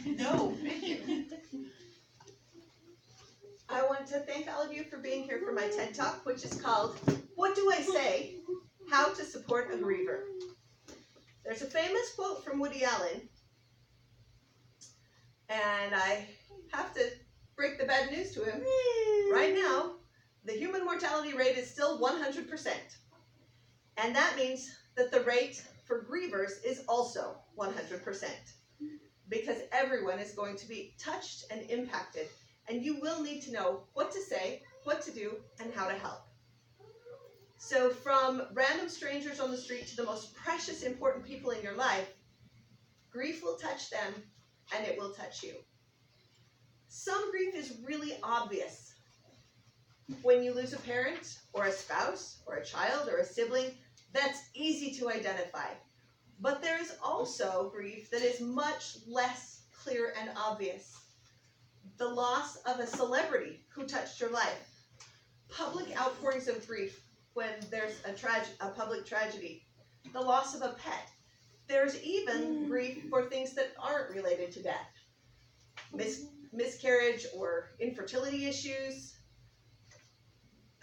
No, thank you. I want to thank all of you for being here for my TED Talk, which is called, What Do I Say? How to Support a Griever. There's a famous quote from Woody Allen, and I have to break the bad news to him. Right now, the human mortality rate is still 100%. And that means that the rate for grievers is also 100%. Because everyone is going to be touched and impacted. And you will need to know what to say, what to do, and how to help. So from random strangers on the street to the most precious, important people in your life, grief will touch them, and it will touch you. Some grief is really obvious. When you lose a parent, or a spouse, or a child, or a sibling, that's easy to identify. But there is also grief that is much less clear and obvious. The loss of a celebrity who touched your life. Public outpourings of grief when there's a public tragedy. The loss of a pet. There's even grief for things that aren't related to death. Miscarriage or infertility issues.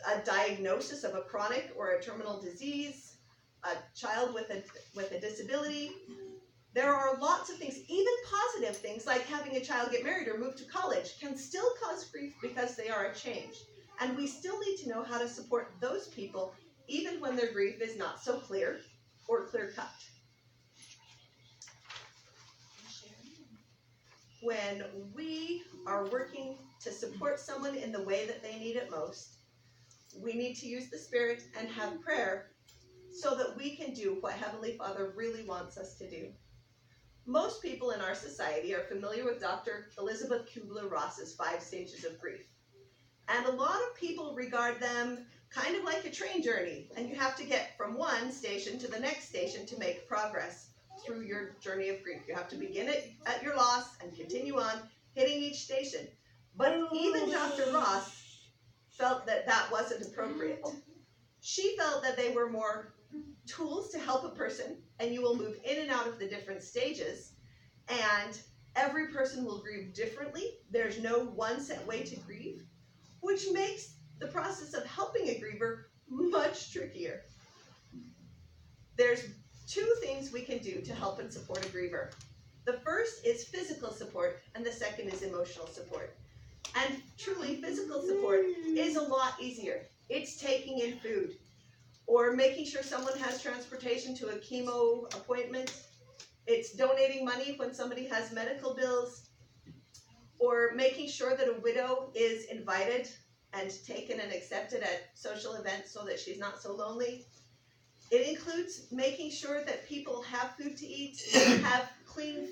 A diagnosis of a chronic or a terminal disease. A child with a disability. There are lots of things, even positive things like having a child get married or move to college can still cause grief because they are a change. And we still need to know how to support those people even when their grief is not so clear or clear-cut. When we are working to support someone in the way that they need it most, we need to use the Spirit and have prayer so that we can do what Heavenly Father really wants us to do. Most people in our society are familiar with Dr. Elizabeth Kubler-Ross's 5 stages of grief. And a lot of people regard them kind of like a train journey, and you have to get from one station to the next station to make progress through your journey of grief. You have to begin it at your loss and continue on, hitting each station. But even Dr. Ross felt that that wasn't appropriate. She felt that they were more tools to help a person, and you will move in and out of the different stages, and every person will grieve differently. There's no one set way to grieve, which makes the process of helping a griever much trickier. There's 2 things we can do to help and support a griever. The first is physical support, and the second is emotional support. And truly, physical support is a lot easier. It's taking in food, or making sure someone has transportation to a chemo appointment. It's donating money when somebody has medical bills, or making sure that a widow is invited and taken and accepted at social events so that she's not so lonely. It includes making sure that people have food to eat, have clean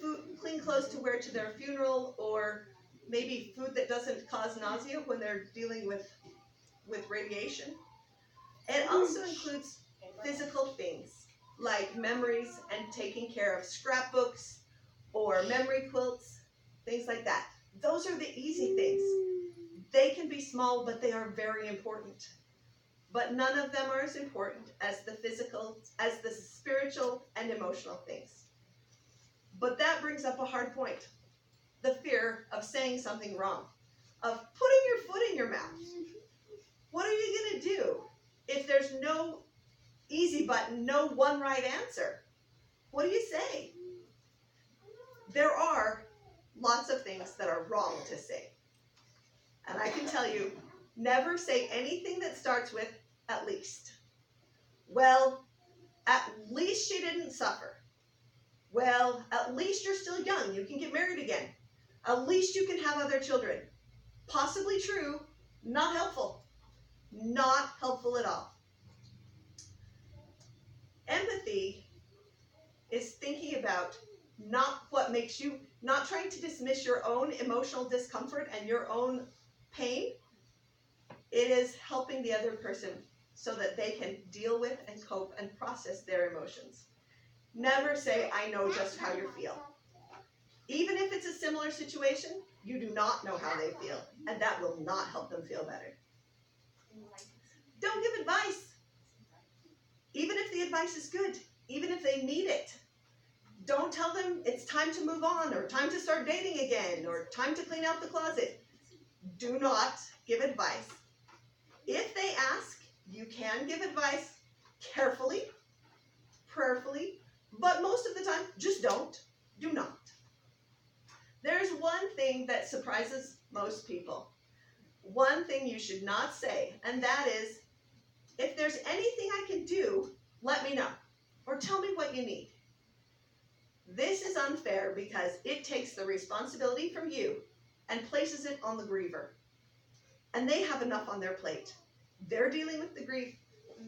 clothes to wear to their funeral, or maybe food that doesn't cause nausea when they're dealing with radiation. It also includes physical things like memories and taking care of scrapbooks or memory quilts, things like that. Those are the easy things. They can be small, but they are very important. But none of them are as important as the physical, as the spiritual and emotional things. But that brings up a hard point. The fear of saying something wrong, of putting your foot in your mouth. What are you going to do if there's no easy button, no one right answer? What do you say? There are lots of things that are wrong to say. And I can tell you, never say anything that starts with at least. Well, at least she didn't suffer. Well, at least you're still young. You can get married again. At least you can have other children. Possibly true, not helpful. Not helpful at all. Empathy is thinking about not what makes you, not trying to dismiss your own emotional discomfort and your own pain. It is helping the other person so that they can deal with and cope and process their emotions. Never say, I know just how you feel. Even if it's a similar situation, you do not know how they feel, and that will not help them feel better. Don't give advice. Even if the advice is good, even if they need it, Don't tell them it's time to move on, or time to start dating again, or time to clean out the closet. Do not give advice. If they ask, you can give advice carefully, prayerfully, but most of the time, just don't. Do not. There's one thing that surprises most people. One thing you should not say, and that is, if there's anything I can do, let me know, or tell me what you need. This is unfair because it takes the responsibility from you and places it on the griever. And they have enough on their plate. They're dealing with the grief.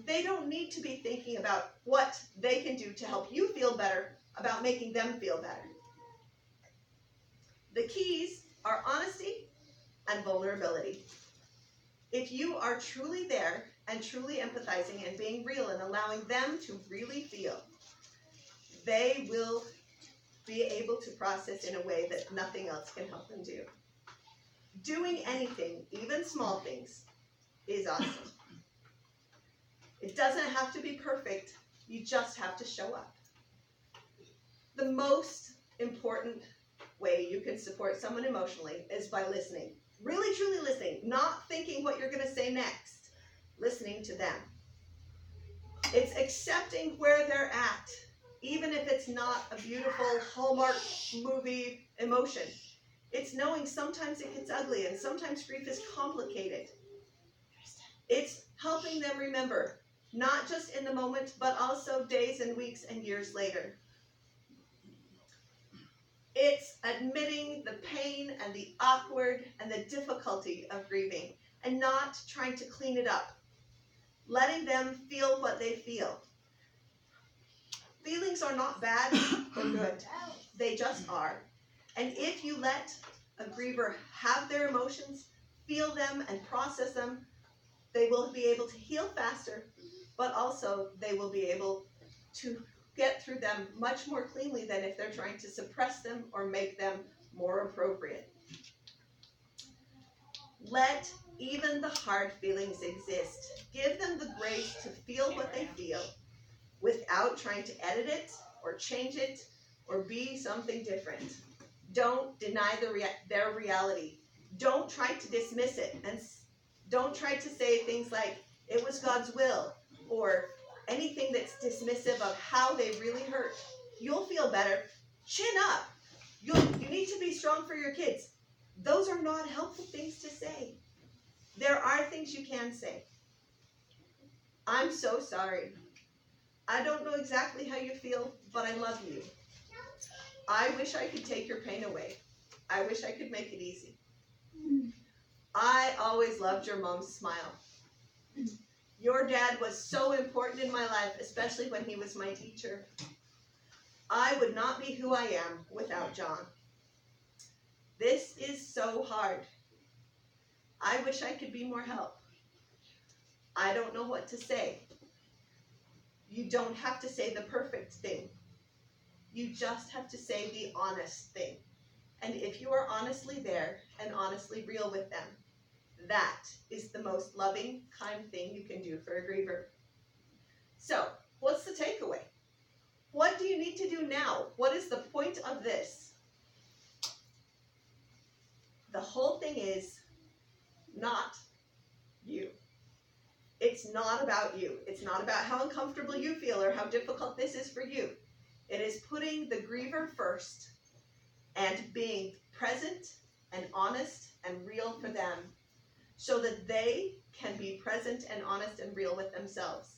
They don't need to be thinking about what they can do to help you feel better, about making them feel better. The keys are honesty and vulnerability. If you are truly there and truly empathizing and being real and allowing them to really feel, they will be able to process in a way that nothing else can help them do. Doing anything, even small things, is awesome. It doesn't have to be perfect. You just have to show up. The most important way you can support someone emotionally is by listening. Really, truly listening. Not thinking what you're going to say next. Listening to them. It's accepting where they're at, even if it's not a beautiful Hallmark movie emotion. It's knowing sometimes it gets ugly and sometimes grief is complicated. It's helping them remember, not just in the moment, but also days and weeks and years later. It's admitting the pain and the awkward and the difficulty of grieving and not trying to clean it up. Letting them feel what they feel. Feelings are not bad or good. They just are. And if you let a griever have their emotions, feel them and process them, they will be able to heal faster, but also they will be able to get through them much more cleanly than if they're trying to suppress them or make them more appropriate. Let even the hard feelings exist. Give them the grace to feel what they feel without trying to edit it or change it or be something different. Don't deny their reality. Don't try to dismiss it, and don't try to say things like, it was God's will, or anything that's dismissive of how they really hurt. You'll feel better. Chin up. You need to be strong for your kids. Those are not helpful things to say. There are things you can say. I'm so sorry. I don't know exactly how you feel, but I love you. I wish I could take your pain away. I wish I could make it easy. I always loved your mom's smile. Your dad was so important in my life, especially when he was my teacher. I would not be who I am without John. This is so hard. I wish I could be more help. I don't know what to say. You don't have to say the perfect thing. You just have to say the honest thing. And if you are honestly there and honestly real with them, that is the most loving, kind thing you can do for a griever. So, what's the takeaway? What do you need to do now? What is the point of this? The whole thing is not you. It's not about you. It's not about how uncomfortable you feel or how difficult this is for you. It is putting the griever first and being present and honest and real for them so that they can be present and honest and real with themselves.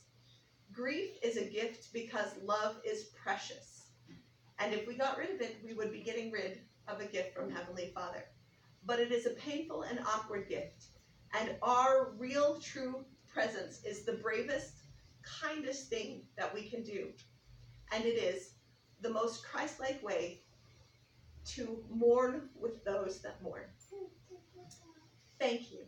Grief is a gift because love is precious. And if we got rid of it, we would be getting rid of a gift from Heavenly Father. But it is a painful and awkward gift. And our real, true presence is the bravest, kindest thing that we can do. And it is the most Christ-like way to mourn with those that mourn. Thank you.